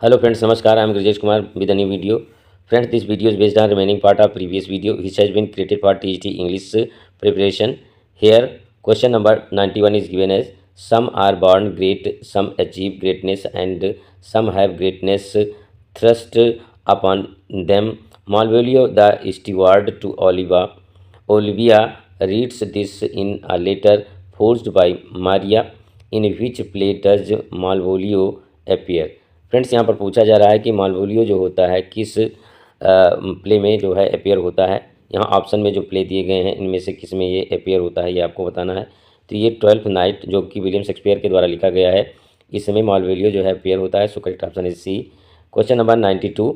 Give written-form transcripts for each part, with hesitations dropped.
Hello friends, Namaskar. I am Grijesh Kumar with a new video. Friends, this video is based on remaining part of previous video which has been created for TGT English preparation. Here, question number 91 is given as some are born great, some achieve greatness, and some have greatness thrust upon them. Malvolio, the steward to Olivia reads this in a letter forged by Maria. In which play does Malvolio appear? Friends यहाँ पर पूछा जा रहा है कि Malvolio जो होता है किस प्ले में जो है अपेयर होता है। यहाँ ऑप्शन में जो प्ले दिए गए हैं इनमें से किस में ये अपेयर होता है ये आपको बताना है। तो ये 12th नाइट जो कि विलियम शेक्सपियर के द्वारा लिखा गया है, इसमें मालवोलियो जो है अपेयर होता है। So correct option is C. Question number 92,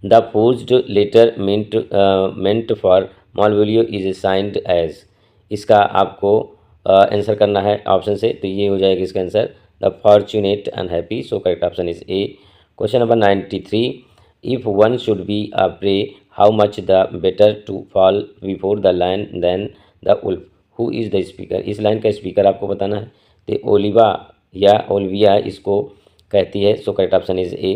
the forged letter meant for Malvolio is signed as. इसका आपको आंसर करना है ऑप्शन से, तो ये हो जाएगा इसका answer the fortunate unhappy. So correct option is A. Question number 93, if one should be a prey how much the better to fall before the lion than the wolf. Who is the speaker. इस line का speaker आपको बताना है। तो Oliva या ओल्विया इसको कहती है। So correct option is A.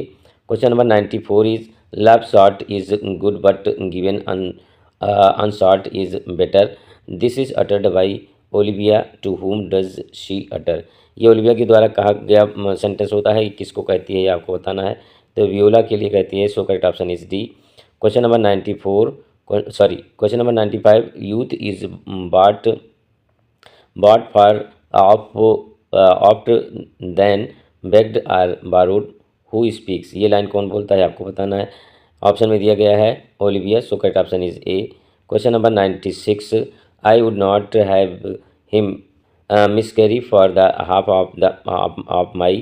Question number 94 is love sought is good but given unsought is better. This is uttered by Olivia to whom does she utter. ये ओलिविया के द्वारा कहा गया सेंटेंस होता है, किसको कहती है ये आपको बताना है। तो वियोला के लिए कहती है। So correct option is D. Question number question number 95, youth is bought bought for oft than begged or borrowed. Who speaks. ये लाइन कौन बोलता है आपको बताना है। ऑप्शन में दिया गया है Olivia. So correct option is A. Question number 96, I would not have him miscarry for the half of my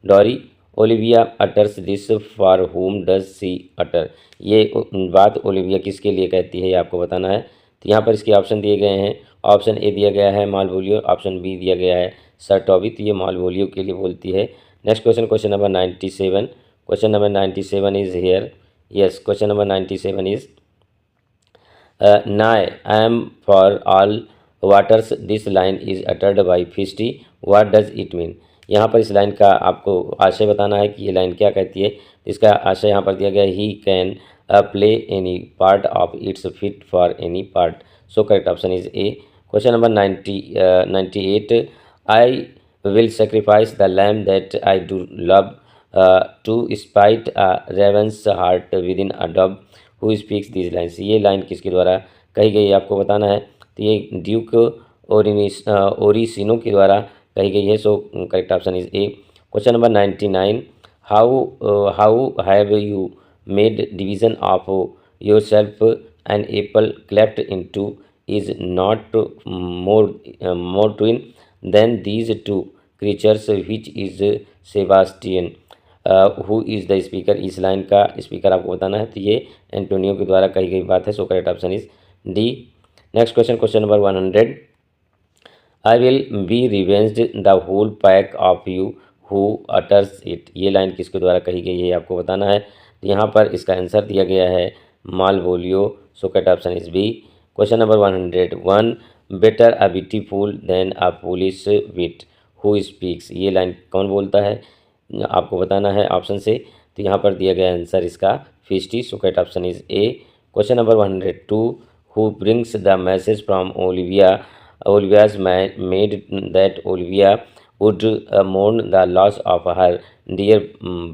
dowry. Olivia utters this for whom does she utter। ये बात ओलिविया किसके लिए कहती है ये आपको बताना है। तो यहाँ पर इसके ऑप्शन दिए गए हैं। ऑप्शन ए दिया गया है मालवोलियो, ऑप्शन बी दिया गया है सर टॉबी। तो ये मालवोलियो के लिए बोलती है। Next question, question number 97। Question number 97 is here. Yes, question number 97 is nay I am for all waters this line is uttered by Feste. What does it mean. यहाँ पर इस line का आपको आशय बताना है कि ये लाइन क्या कहती है। इसका आशय यहाँ पर दिया गया he can play any part of its fit for any part. So correct option is A. Question number 98, I will sacrifice the lamb that I do love to spite a raven's heart within a dove. Who speaks this lines. ये line किसके द्वारा कही गई है आपको बताना है। तो ये ड्यूक ओरिसिनो के द्वारा कही गई है। So correct option is A. Question number 99, how have you made division of yourself an apple cleft in two is not more twin than these two creatures which is Sebastian. Who is the speaker. इस line का speaker आपको बताना है। तो ये Antonio के द्वारा कही गई बात है। So correct option is D. Next question, question number 100, I will be revenged the whole pack of you who utters it. ये लाइन किसके द्वारा कही गई है आपको बताना है। तो यहाँ पर इसका आंसर दिया गया है Malvolio. So correct option is B. Question number 101, better a beautiful than a foolish wit. Who speaks. ये लाइन कौन बोलता है आपको बताना है ऑप्शन से। तो यहाँ पर दिया गया आंसर इसका Feste. So correct option is A. Question number 102, who brings the message from Olivia's maid that Olivia would mourn the loss of her dear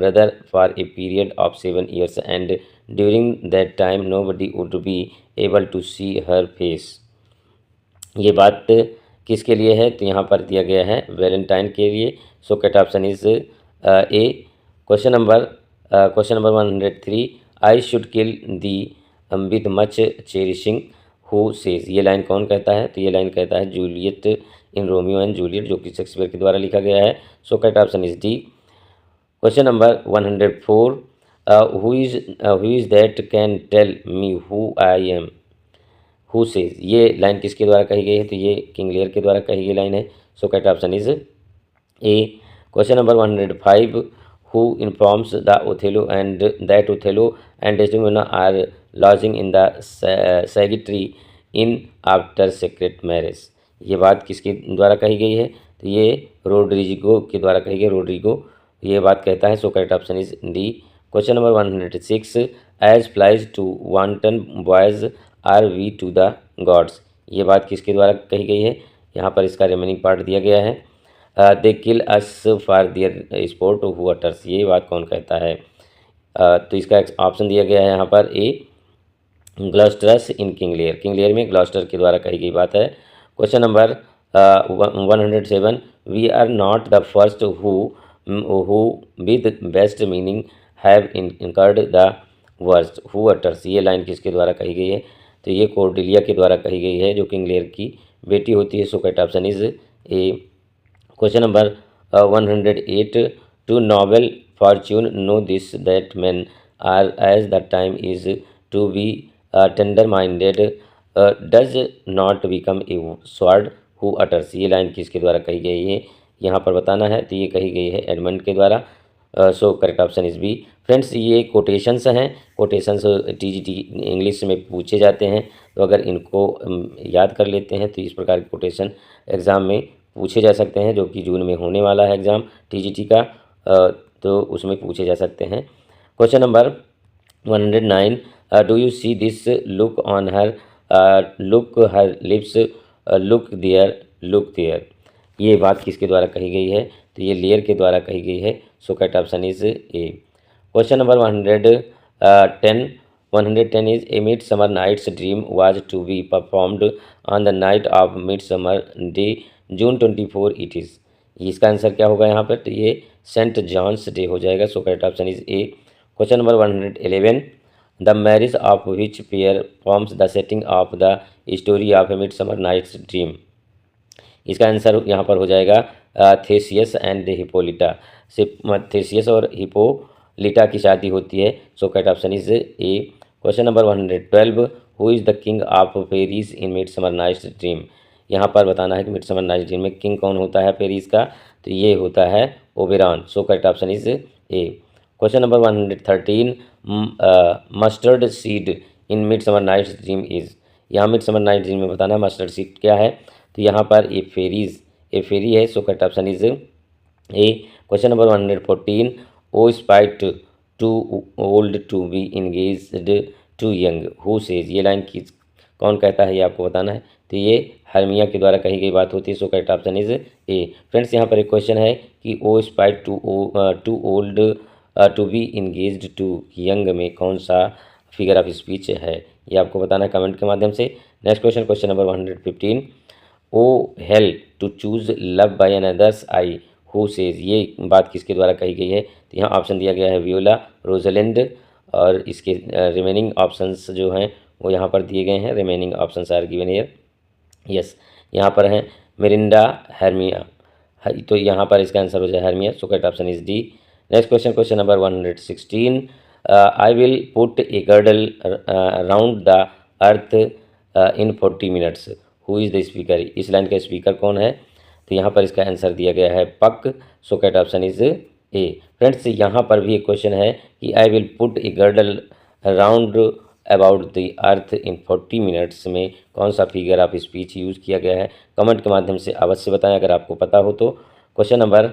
brother for a period of 7 years and during that time nobody would be able to see her face। ये बात किसके लिए है। तो यहाँ पर दिया गया है वैलेंटाइन के लिए। So correct option is A. Question number 103, I should kill thee with much cherishing. Who says. ये लाइन कौन कहता है। तो ये लाइन कहता है Juliet in Romeo and Juliet, जो कि शेक्सपियर के द्वारा लिखा गया है। So correct option is D. Question number 104, who is that can tell me who I am. Who says. ये लाइन किसके द्वारा कही गई है। तो ये किंग लियर के द्वारा कही गई लाइन है। So correct option is A. Question number 105, who informs the Othello and that Othello and Desdemona are lodging in the Sagittary inn after secret marriage. ये बात किसके द्वारा कही गई है। तो ये रोड्रिगो के द्वारा कही गई। रोड्रिगो ये बात कहता है। So correct option is D. Question number 106, as flies to wanton boys are we to the gods. ये बात किसके द्वारा कही गई है? यहाँ पर इसका रिमेनिंग पार्ट दिया गया है। They kill us for their sport who utters. ये बात कौन कहता है? तो इसका ऑप्शन दिया गया है यहाँ पर ए, ग्लॉस्टरस इन किंग लियर। किंग लियर में ग्लॉस्टर के द्वारा कही गई बात है। Question number 107, we are not the first who with best meaning have incurred the worst who utters. ये लाइन किसके द्वारा कही गई है? तो ये कोर्डेलिया के द्वारा कही गई है, जो किंग लियर की बेटी होती है। So correct option is A. Question number 108, to noble fortune know this that man are as the time is to be tender minded does not become a sword who utters. ये line किसके द्वारा कही गई है? यहाँ पर बताना है। तो ये कही गई है एडमंड के द्वारा। So correct option is B. Friends, ये कोटेशंस हैं। कोटेशंस टीजीटी इंग्लिश में पूछे जाते हैं, तो अगर इनको याद कर लेते हैं तो इस प्रकार के कोटेशन एग्ज़ाम में पूछे जा सकते हैं, जो कि जून में होने वाला है एग्ज़ाम टीजीटी का। तो उसमें पूछे जा सकते हैं। Question number 109, do you see this look on her, look her lips, look there. ये बात किसके द्वारा कही गई है? तो ये लेयर के द्वारा कही गई है। So correct option is A. Question number 110 is a mid summer nights dream was to be performed on the night of midsummer day June 24 it is. इसका आंसर क्या होगा यहाँ पर? तो ये सेंट जॉन्स डे हो जाएगा। So correct option is A. Question number 111, the marriage of which pair forms the setting of the story of a mid summer nights dream. इसका आंसर यहाँ पर हो जाएगा थेसियस एंड हिपोलिटा। थेसियस और हिपोलिटा की शादी होती है। So correct option is A. Question number 112, who is the king of Paris in mid summer nights dream. यहाँ पर बताना है कि मिड समर नाइट्स ड्रीम में किंग कौन होता है पेरिस का? तो ये होता है Oberon. So correct option is A. Question number 113, mustard seed in mid summer nights dream is. यहाँ मिड समर नाइट ड्रीम में बताना है मस्टर्ड सीड क्या है? तो यहाँ पर ए फेरी है। So correct option is A. Question number 114, O spite too old to be engaged to young who says. ये लाइन किस कौन कहता है? ये आपको बताना है। तो ये हर्मिया के द्वारा कही गई बात होती है। So correct option is A. Friends, यहाँ पर एक क्वेश्चन है कि O spite too old to be engaged to young में कौन सा फिगर ऑफ स्पीच है? ये आपको बताना है कमेंट के माध्यम से। Next question, question number 115, O hell to choose love by another's eye who says. ये बात किसके द्वारा कही गई है? तो यहाँ ऑप्शन दिया गया है वियोला, रोजलिंड, और इसके रिमेनिंग ऑप्शंस जो हैं वो यहाँ पर दिए गए हैं। Remaining options are given here. Yes, यहाँ पर हैं मिरिंडा, हर्मिया। तो यहाँ पर इसका आंसर हो जाए Hermia. So correct option is D. Next question, question number 116, I will put A girdle round the earth in 40 minutes who is the speaker. इस लाइन का स्पीकर कौन है? तो यहाँ पर इसका आंसर दिया गया है पक। सो correct option is A. Friends, यहाँ पर भी एक क्वेश्चन है कि I will put A girdle round about the earth in 40 minutes में कौन सा फिगर ऑफ स्पीच यूज़ किया गया है? कमेंट के माध्यम से अवश्य बताएं अगर आपको पता हो तो। Question number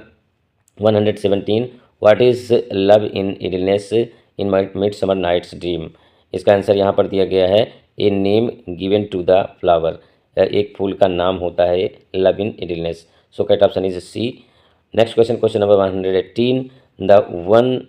117, what is love in idleness in mid summer nights dream. इसका आंसर यहाँ पर दिया गया है a name given to the flower. एक फूल का नाम होता है love in idleness. So correct option is C. Next question, question number 118, the one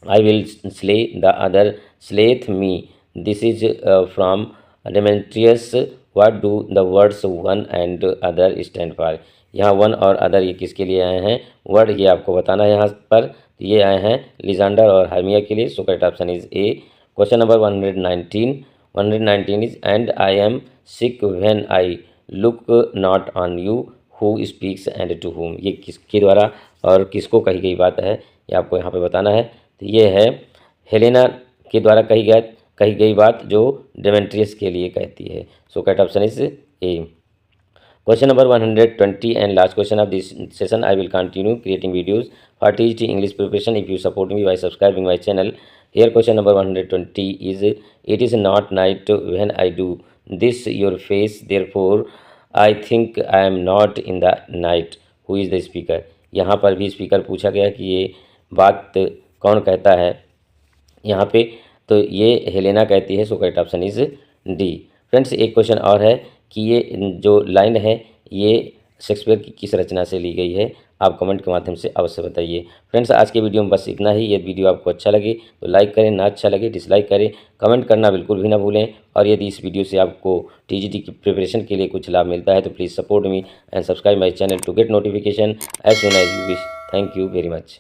I will slay the other slayeth me this is from Demetrius what do the words one and other stand for. यहाँ one और other ये किसके लिए आए हैं word? ये आपको बताना है यहाँ पर। ये आए हैं लिजांडर और हर्मिया के लिए। So correct option is A. Question number 119 is and I am sick when I look not on you who speaks and to whom. ये किसके द्वारा और किसको कही गई बात है? ये आपको यहाँ पे बताना है। तो ये है हेलेना के द्वारा कही गई बात, जो डेमेट्रियस के लिए कहती है। So correct option is A. Question number 120 and last question of this session. I will continue creating videos for TGT English preparation if you support me by subscribing my channel. Here question number 120 is, it is not night when I do this your face, therefore I think I am not in the night. Who is the speaker? यहाँ पर भी speaker पूछा गया कि ये बात कौन कहता है यहाँ पे, तो ये हेलेना कहती है। So correct option is D. Friends एक क्वेश्चन और है कि ये जो लाइन है ये शेक्सपियर की किस रचना से ली गई है, आप कमेंट के माध्यम से अवश्य बताइए। फ्रेंड्स आज के वीडियो में बस इतना ही। यदि वीडियो आपको अच्छा लगे तो लाइक करें, ना अच्छा लगे डिसलाइक करें, कमेंट करना बिल्कुल भी ना भूलें। और यदि इस वीडियो से आपको टीजीटी की प्रिपरेशन के लिए कुछ लाभ मिलता है तो please support me and subscribe my channel to get notification as soon as you wish. Thank you very much.